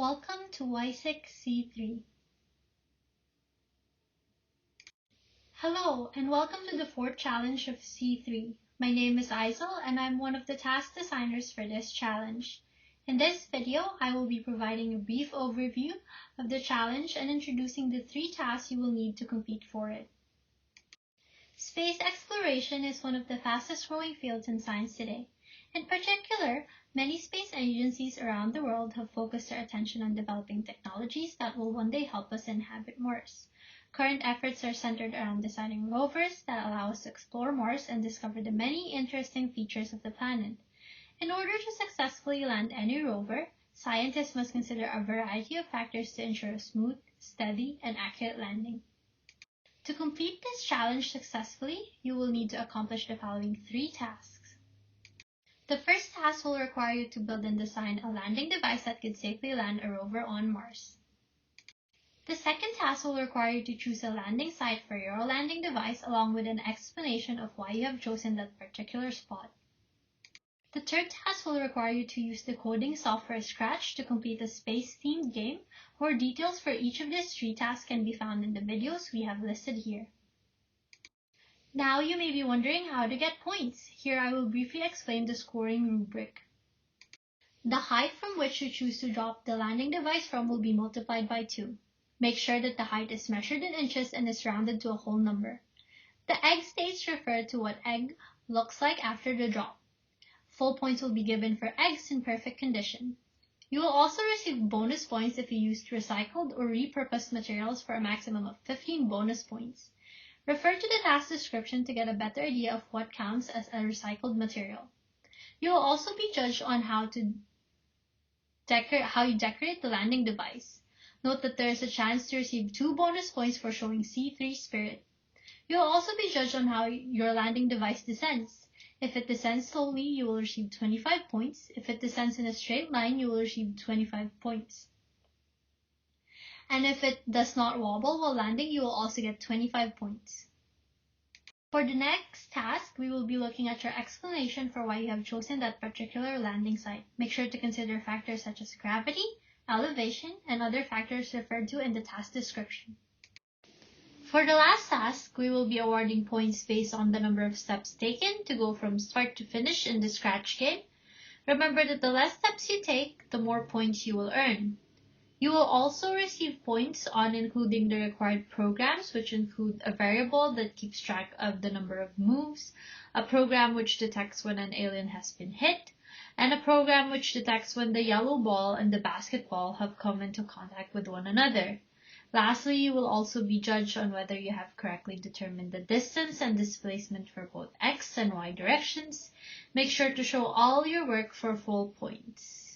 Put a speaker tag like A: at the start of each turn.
A: Welcome to Y6C3. Hello, and welcome to the fourth challenge of C3. My name is Aisel, and I'm one of the task designers for this challenge. In this video, I will be providing a brief overview of the challenge and introducing the 3 tasks you will need to complete for it. Space exploration is one of the fastest growing fields in science today. In particular, many space agencies around the world have focused their attention on developing technologies that will one day help us inhabit Mars. Current efforts are centered around designing rovers that allow us to explore Mars and discover the many interesting features of the planet. In order to successfully land any rover, scientists must consider a variety of factors to ensure a smooth, steady, and accurate landing. To complete this challenge successfully, you will need to accomplish the following 3 tasks. The first task will require you to build and design a landing device that could safely land a rover on Mars. The second task will require you to choose a landing site for your landing device along with an explanation of why you have chosen that particular spot. The third task will require you to use the coding software Scratch to complete a space-themed game. More details for each of these 3 tasks can be found in the videos we have listed here. Now you may be wondering how to get points. Here I will briefly explain the scoring rubric. The height from which you choose to drop the landing device from will be multiplied by 2. Make sure that the height is measured in inches and is rounded to a whole number. The egg states refer to what egg looks like after the drop. Full points will be given for eggs in perfect condition. You will also receive bonus points if you used recycled or repurposed materials for a maximum of 15 bonus points. Refer to the task description to get a better idea of what counts as a recycled material. You will also be judged on how you decorate the landing device. Note that there is a chance to receive 2 bonus points for showing C3 spirit. You will also be judged on how your landing device descends. If it descends slowly, you will receive 25 points. If it descends in a straight line, you will receive 25 points. And if it does not wobble while landing, you will also get 25 points. For the next task, we will be looking at your explanation for why you have chosen that particular landing site. Make sure to consider factors such as gravity, elevation, and other factors referred to in the task description. For the last task, we will be awarding points based on the number of steps taken to go from start to finish in the Scratch game. Remember that the less steps you take, the more points you will earn. You will also receive points on including the required programs, which include a variable that keeps track of the number of moves, a program which detects when an alien has been hit, and a program which detects when the yellow ball and the basketball have come into contact with one another. Lastly, you will also be judged on whether you have correctly determined the distance and displacement for both X and Y directions. Make sure to show all your work for full points.